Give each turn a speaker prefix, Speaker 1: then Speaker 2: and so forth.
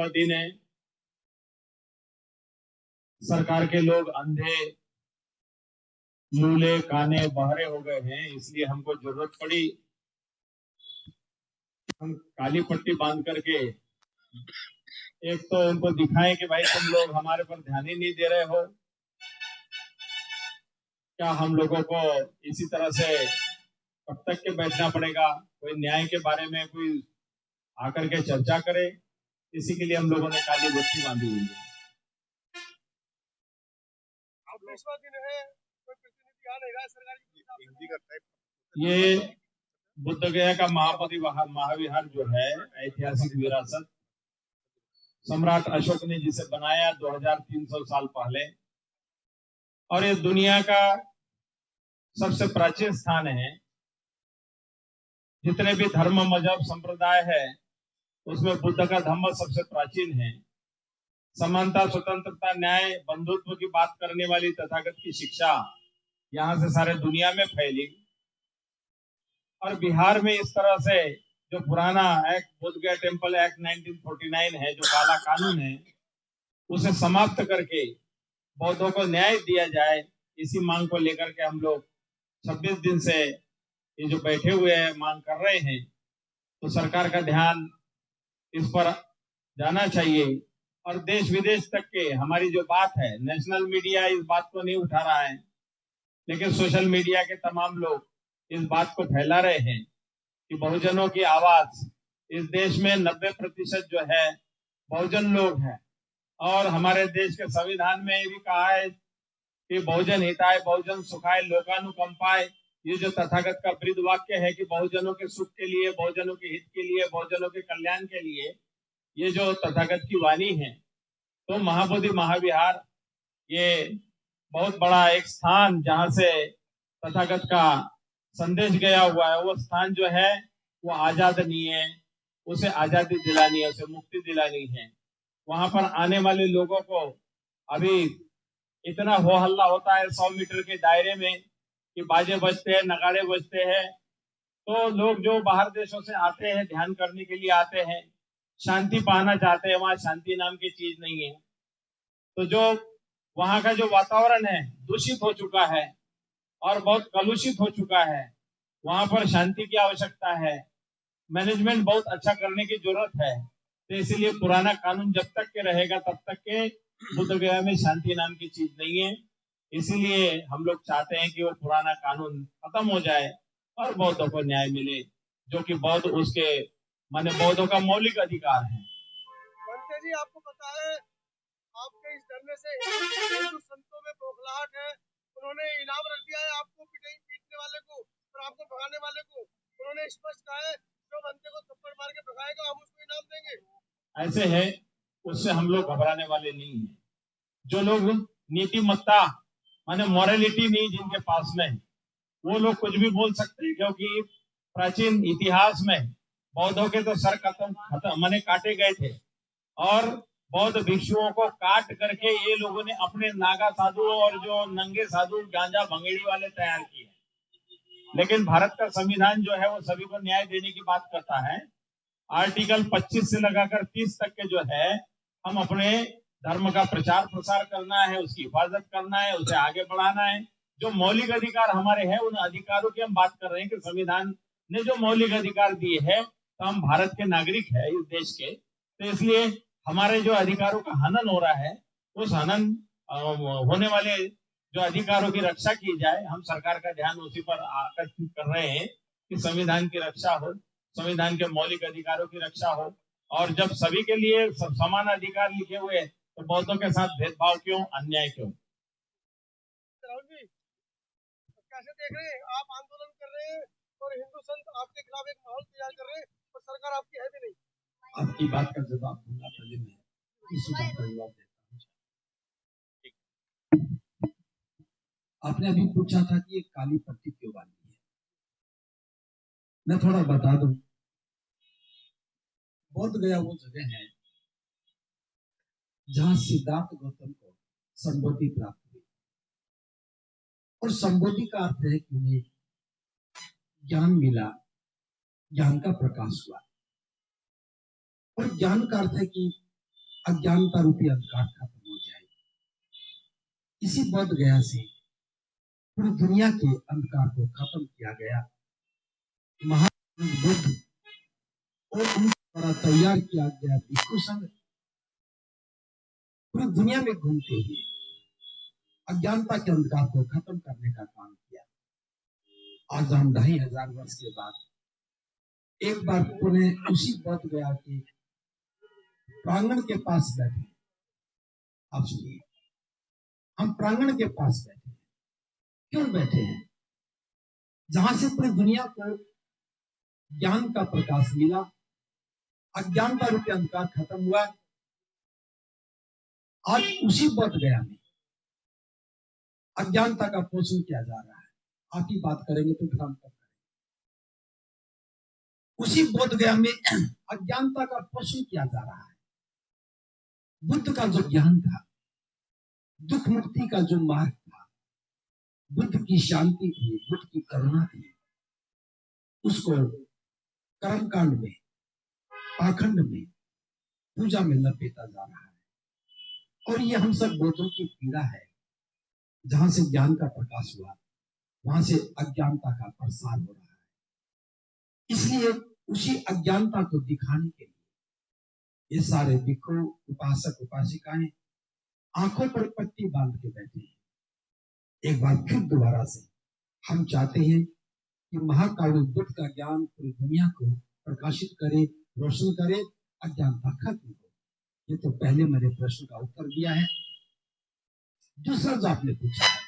Speaker 1: मायावती ने, सरकार के लोग अंधे लूले काने बहरे हो गए हैं, इसलिए हमको जरूरत पड़ी हम काली पट्टी बांध करके एक तो उनको दिखाएं कि भाई तुम लोग हमारे पर ध्यान ही नहीं दे रहे हो, क्या हम लोगों को इसी तरह से कब तक के बैठना पड़ेगा, कोई न्याय के बारे में कोई आकर के चर्चा करे, इसी के लिए हम लोगों ने काली पट्टी बांधी हुई है। ये बुद्ध गया का महाविहार जो है ऐतिहासिक विरासत, सम्राट अशोक ने जिसे बनाया 2300 साल पहले, और ये दुनिया का सबसे प्राचीन स्थान है। जितने भी धर्म मजहब संप्रदाय है उसमें बुद्ध का धम्म सबसे प्राचीन है। समानता, स्वतंत्रता, न्याय, बंधुत्व की बात करने वाली तथागत की शिक्षा यहाँ से सारे दुनिया में फैली, और बिहार में इस तरह से जो पुराना एक्ट, बोध गया टेम्पल एक्ट 1949 है, जो काला कानून है, उसे समाप्त करके बौद्धों को न्याय दिया जाए, इसी मांग को लेकर के हम लोग 26 दिन से ये जो बैठे हुए हैं मांग कर रहे हैं। तो सरकार का ध्यान इस पर जाना चाहिए, और देश विदेश तक के हमारी जो बात है, नेशनल मीडिया इस बात को नहीं उठा रहा है, लेकिन सोशल मीडिया के तमाम लोग इस बात को फैला रहे हैं कि बहुजनों की आवाज, इस देश में 90% जो है बहुजन लोग हैं, और हमारे देश के संविधान में ये भी कहा है कि बहुजन हिताय बहुजन सुखाय लोकानुकंपाय। ये जो तथागत का ब्रीद वाक्य है कि बहुजनों के सुख के लिए, बहुजनों के हित के लिए, बहुजनों के कल्याण के लिए, ये जो तथागत की वाणी है, तो महाबोधि महाविहार ये बहुत बड़ा एक स्थान जहां से तथागत का संदेश गया हुआ है, वो स्थान जो है वो आजाद नहीं है, उसे आजादी दिलानी है, उसे मुक्ति दिलानी है। वहां पर आने वाले लोगों को अभी इतना हो हल्ला होता है 100 मीटर के दायरे में कि बाजे बजते हैं, नगाड़े बजते हैं, तो लोग जो बाहर देशों से आते हैं, ध्यान करने के लिए आते हैं, शांति पाना चाहते हैं, वहां शांति नाम की चीज नहीं है। तो जो वहां का जो वातावरण है दूषित हो चुका है और बहुत कलुषित हो चुका है, वहां पर शांति की आवश्यकता है, मैनेजमेंट बहुत अच्छा करने की जरूरत है। तो इसलिए पुराना कानून जब तक के रहेगा तब तक के बुद्ध गया में शांति नाम की चीज नहीं है। इसीलिए हम लोग चाहते हैं कि वो पुराना कानून खत्म हो जाए और बौद्धों को न्याय मिले, जो कि बौद्ध उसके माने बौद्धों का मौलिक अधिकार है।
Speaker 2: बनते जी, आपको पता है आपके इस धरने से हिंदू संतों में बौखलाहट है। उन्होंने इनाम रख दिया है आपको, पीटने वाले को और आपको भगाने वाले को। उन्होंने स्पष्ट कहा है जो बनते को थप्पड़ मार के भगाएगा हम उसको इनाम देंगे।
Speaker 1: ऐसे है, उससे हम लोग घबराने वाले नहीं है। जो लोग नीतिमत्ता माने मॉरलिटी नहीं जिनके पास में, वो लोग कुछ भी बोल सकते हैं, क्योंकि प्राचीन इतिहास में बौद्धों के तो सर खत्म माने काटे गए थे, और बौद्ध भिक्षुओं को काट करके ये लोगों ने अपने नागा साधु और जो नंगे साधु गांजा भंगेड़ी वाले तैयार किए। लेकिन भारत का संविधान जो है वो सभी को न्याय देने की बात करता है। आर्टिकल 25 से लगाकर 30 तक के जो है, हम अपने धर्म का प्रचार प्रसार करना है, उसकी हिफाजत करना है, उसे आगे बढ़ाना है। जो मौलिक अधिकार हमारे हैं उन अधिकारों की हम बात कर रहे हैं कि संविधान ने जो मौलिक अधिकार दिए हैं, तो हम भारत के नागरिक है इस देश के, तो इसलिए हमारे जो अधिकारों का हनन हो रहा है, उस हनन होने वाले जो अधिकारों की रक्षा की जाए, हम सरकार का ध्यान उसी पर आकर्षित कर रहे हैं कि संविधान की रक्षा हो, संविधान के मौलिक अधिकारों की रक्षा हो। और जब सभी के लिए समान अधिकार लिखे हुए तो बौद्धों के साथ भेदभाव क्यों, अन्याय क्यों?
Speaker 2: राहुल जी, कैसे देख रहे हैं आप? आंदोलन कर रहे हैं और हिंदू संत आपके खिलाफ एक माहौल तैयार कर रहे हैं और सरकार आपकी है भी नहीं।
Speaker 1: आपकी बात का जवाब दूंगा, पहले मैं इसी बात का जवाब देता हूँ। आपने अभी पूछा था कि ये काली पट्टी क्यों बांधी है, मैं थोड़ा बता दूं। बोध गया वो जगह है जहां सिद्धार्थ गौतम को संबोधि प्राप्त हुई, और संबोधि का अर्थ है कि उन्हें ज्ञान मिला, ज्ञान का प्रकाश हुआ, और ज्ञान का अर्थ है कि
Speaker 3: अज्ञानता रूपी अंधकार खत्म हो जाए। इसी बोध गया से पूरी दुनिया के अंधकार को खत्म किया गया। महान बुद्ध और उनके द्वारा तैयार किया गया भिक्षु संघ पूरी दुनिया में घूमते हुए अज्ञानता के अंधकार को खत्म करने का काम किया। आज हम 2500 वर्ष के बाद एक बार पुनः उसी बोध गया के प्रांगण के पास बैठे। आप सुनिए, हम प्रांगण के पास बैठे हैं। क्यों बैठे हैं? जहां से पूरी दुनिया को ज्ञान का प्रकाश मिला, अज्ञानता रूपी अंधकार खत्म हुआ। आज उसी बोध गया में अज्ञानता का पोषण किया जा रहा है। आप ही बात करेंगे तो फिर हम कब करेंगे? उसी बोध गया में अज्ञानता का पोषण किया जा रहा है। बुद्ध का जो ज्ञान था, दुख मुक्ति का जो मार्ग था, बुद्ध की शांति थी, बुद्ध की करुणा थी, उसको कर्मकांड में, पाखंड में, पूजा में लपेटा जा रहा है। और ये हम सब बोधों की पीड़ा है। जहां से ज्ञान का प्रकाश हुआ, वहां से अज्ञानता का प्रसार हो रहा है। इसलिए उसी अज्ञानता को दिखाने के लिए ये सारे भिक्षु, उपासक, उपासिकाएं आंखों पर पट्टी बांध के बैठे हैं। एक बार फिर दोबारा से हम चाहते हैं कि महाकाल बुद्ध का ज्ञान पूरी दुनिया को प्रकाशित करे, रोशन करे, अज्ञानता खत्म हो। ये तो पहले मैंने प्रश्न का उत्तर दिया है। दूसरा जो आपने पूछा है